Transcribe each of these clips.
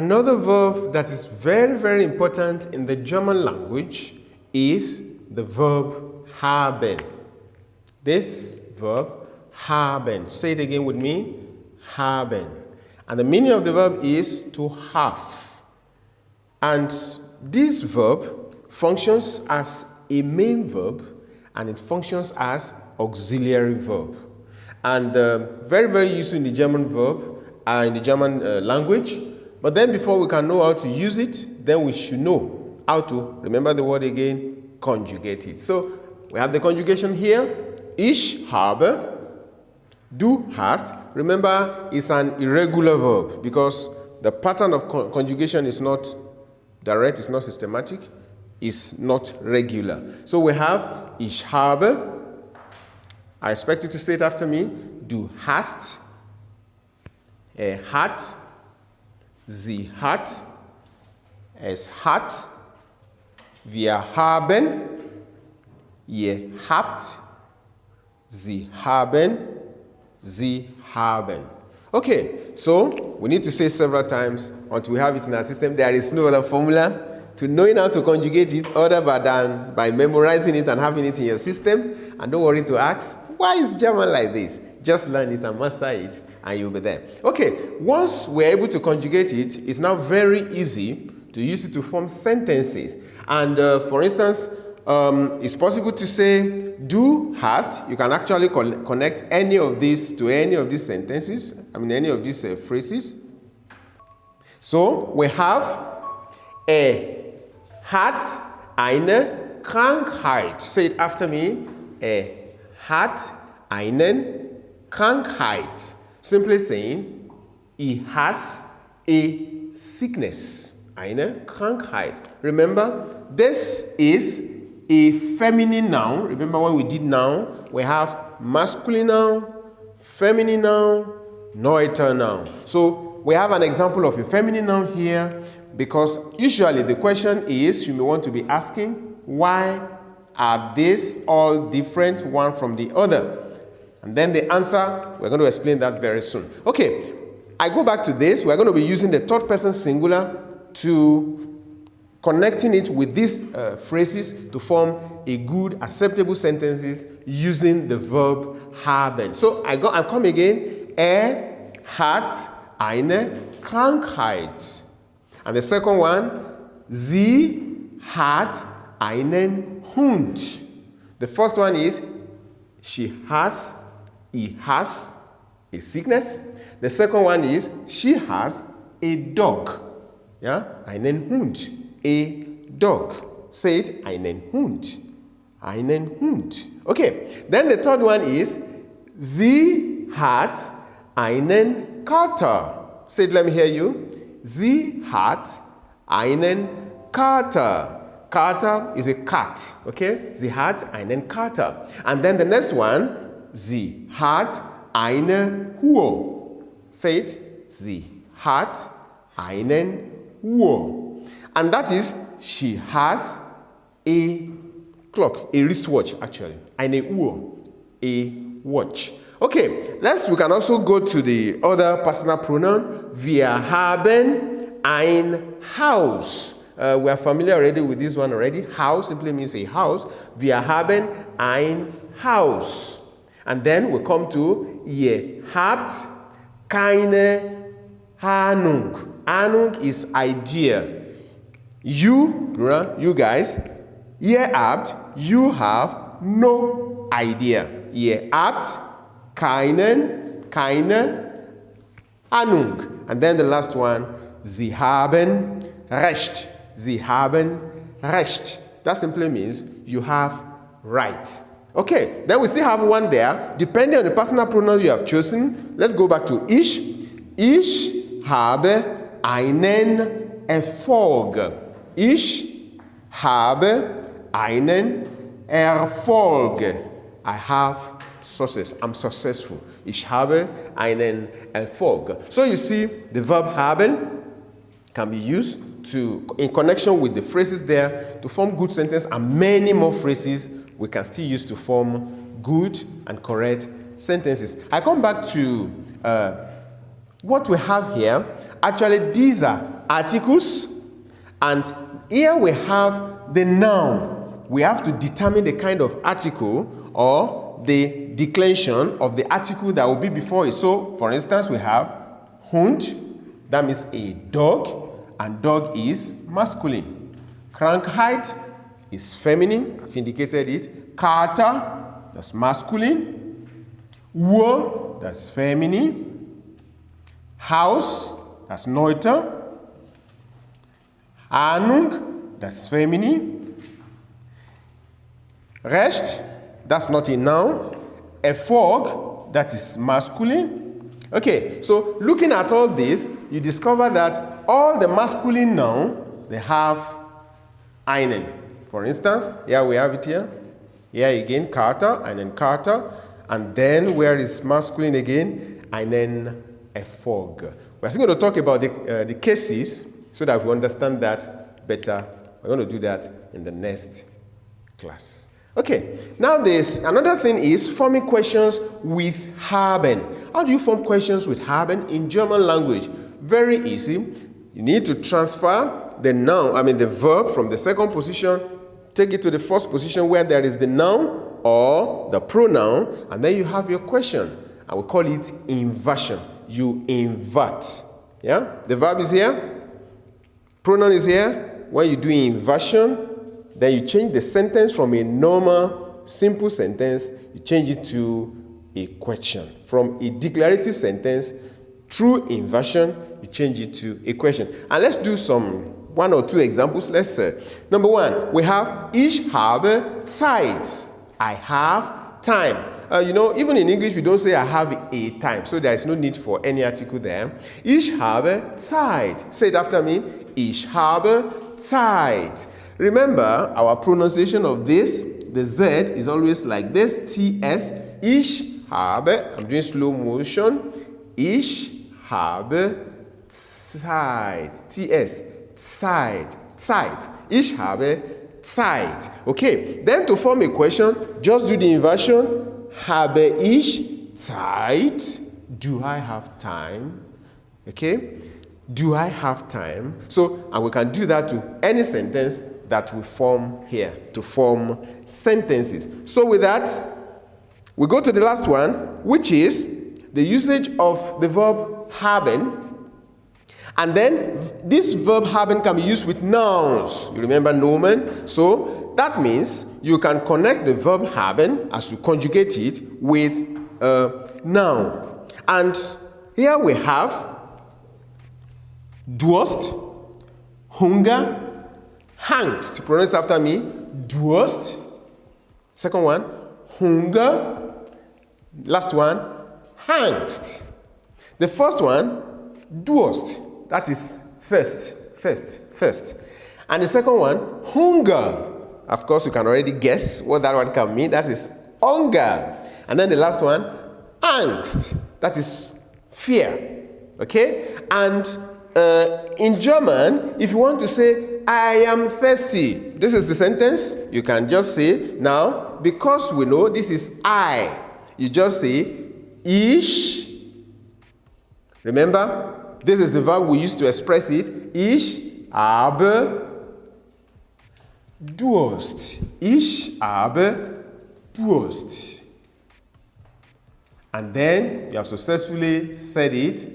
Another verb that is very, very important in the German language is the verb haben. This verb, haben. Say it again with me. Haben. And the meaning of the verb is to have. And this verb functions as a main verb and it functions as auxiliary verb. And very, very useful in the German in the German language. But then before we can know how to use it, then we should know how to, remember the word again, conjugate it. So we have the conjugation here. Ich habe, du hast. Remember, it's an irregular verb because the pattern of conjugation is not direct, it's not systematic, it's not regular. So we have ich habe. I expect you to say it after me. Du hast, er hat, sie hat, es hat, wir haben, ihr habt, sie haben, sie haben. Okay, so we need to say several times until we have it in our system. There is no other formula to knowing how to conjugate it other than by memorizing it and having it in your system. And don't worry to ask, why is German like this? Just learn it and master it and you'll be there. Okay, once we're able to conjugate it, it's now very easy to use it to form sentences. And for instance, it's possible to say du hast. You can actually connect any of these to any of these sentences, any of these phrases. So we have hat eine Krankheit. Say it after me. Hat einen Krankheit. Simply saying, he has a sickness. Eine Krankheit. Remember, this is a feminine noun. Remember when we did noun, we have masculine noun, feminine noun, neuter noun. So we have an example of a feminine noun here because usually the question is, you may want to be asking, why are these all different one from the other? And then the answer, we're going to explain that very soon. Okay, I go back to this. We're going to be using the third person singular to connecting it with these phrases to form a good, acceptable sentences using the verb haben. So I come again. Hat eine Krankheit. And the second one, sie hat einen Hund. The first one is he has a sickness. The second one is she has a dog. Yeah, einen Hund. A dog. Say it, einen Hund. Einen Hund. Okay, then the third one is sie hat einen Kater. Say it, let me hear you. Sie hat einen Kater. Kater is a cat, okay? Sie hat einen Kater. And then the next one, sie hat eine Uhr. Say it, sie hat einen Uhr. And that is, she has a clock, a wristwatch actually. Eine Uhr, a watch. Okay, we can also go to the other personal pronoun. Wir haben ein Haus. We are familiar already with this one already. Haus simply means a house. Wir haben ein Haus. And then we come to ihr habt keine Ahnung. Ahnung is idea. You guys, ihr habt, you have no idea. Ihr habt keine Ahnung. And then the last one, sie haben Recht. Sie haben Recht. That simply means you have right. Okay, then we still have one there. Depending on the personal pronoun you have chosen, let's go back to ich. Ich habe einen Erfolg. Ich habe einen Erfolg. I have success. I'm successful. Ich habe einen Erfolg. So you see, the verb haben can be used in connection with the phrases there to form good sentence, and many more phrases we can still use to form good and correct sentences. I come back to what we have here. Actually, these are articles, and here we have the noun. We have to determine the kind of article or the declension of the article that will be before it. So, for instance, we have Hund, that means a dog, and dog is masculine. Krankheit is feminine, I've indicated it. Kater, that's masculine. Uhr, that's feminine. Haus, that's neuter. Ahnung, that's feminine. Recht, that's not a noun. Erfolg, that is masculine. Okay, so looking at all this, you discover that all the masculine noun, they have einen. For instance, here we have it here. Here again, Kater, einen Kater. And then where is masculine again? Einen Erfolg. We're still going to talk about the cases so that we understand that better. We're going to do that in the next class. Okay, now there's another thing is forming questions with haben. How do you form questions with haben in German language? Very easy. You need to transfer the noun, the verb from the second position, take it to the first position where there is the noun or the pronoun, and then you have your question. I will call it inversion. You invert. Yeah? The verb is here. Pronoun is here. When you do inversion, then you change the sentence from a normal, simple sentence, you change it to a question. From a declarative sentence, through inversion, you change it to a question. And let's do one or two examples. Let's say, number one, we have Ich habe Zeit. I have time. Even in English, we don't say I have a time, so there is no need for any article there. Ich habe Zeit. Say it after me. Ich habe Zeit. Remember, our pronunciation of this, the Z is always like this, TS. Ich habe, I'm doing slow motion. Ich habe Zeit. TS, Zeit, Zeit. Ich habe Zeit. Okay, then to form a question, just do the inversion. Habe ich Zeit? Do I have time? Okay, do I have time? So, and we can do that to any sentence that we form here, to form sentences. So with that, we go to the last one, which is the usage of the verb haben. And then this verb haben can be used with nouns. You remember Nomen? So that means you can connect the verb haben as you conjugate it with a noun. And here we have Durst, Hunger, Angst. Pronounce after me. Durst. Second one, Hunger. Last one, Angst. The first one, Durst. That is thirst. And the second one, Hunger. Of course, you can already guess what that one can mean. That is hunger. And then the last one, Angst. That is fear. Okay? And in German, if you want to say, I am thirsty, this is the sentence. You can just say, now, because we know this is I, you just say, Ich. Remember, this is the verb we used to express it. Ich habe Durst. Ich habe Durst. And then you have successfully said it.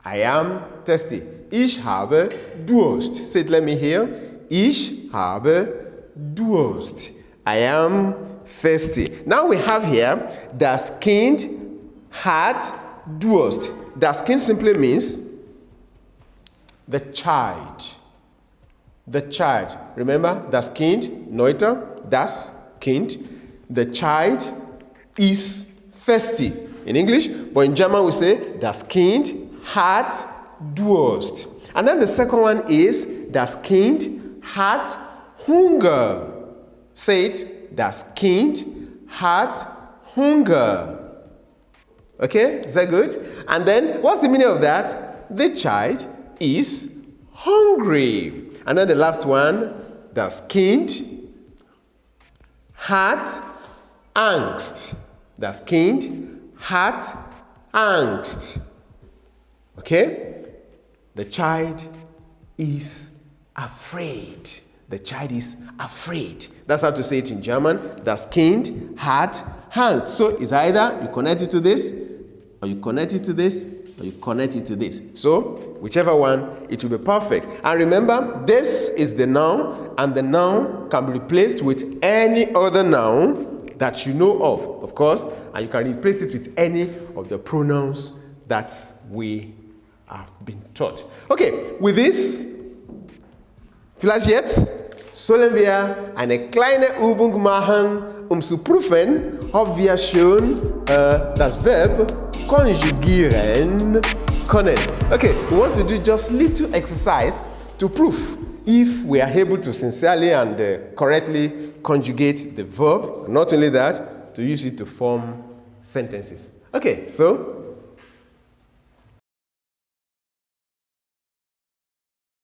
I am thirsty. Ich habe Durst. Say it, let me hear. Ich habe Durst. I am thirsty. Now we have here, das Kind hat Durst. Das Kind simply means the child. The child. Remember, das Kind, Neuter, das Kind. The child is thirsty in English, but in German we say, das Kind hat Durst. And then the second one is, das Kind hat Hunger. Say it, das Kind hat Hunger. Okay, is that good? And then, what's the meaning of that? The child is hungry. And then the last one, das Kind hat Angst. Das Kind hat Angst. Okay? The child is afraid. The child is afraid. That's how to say it in German. Das Kind hat Angst. So it's either you connect it to this, or you connect it to this, or you connect it to this. So whichever one, it will be perfect. And remember, this is the noun, and the noun can be replaced with any other noun that you know of course, and you can replace it with any of the pronouns that we have been taught. Okay, with this, vielleicht jetzt sollen wir eine kleine Übung machen, zu prüfen, ob wir schon das Verb konjugieren können. Okay, we want to do just little exercise to prove if we are able to sincerely and correctly conjugate the verb. Not only that, to use it to form sentences. Okay, so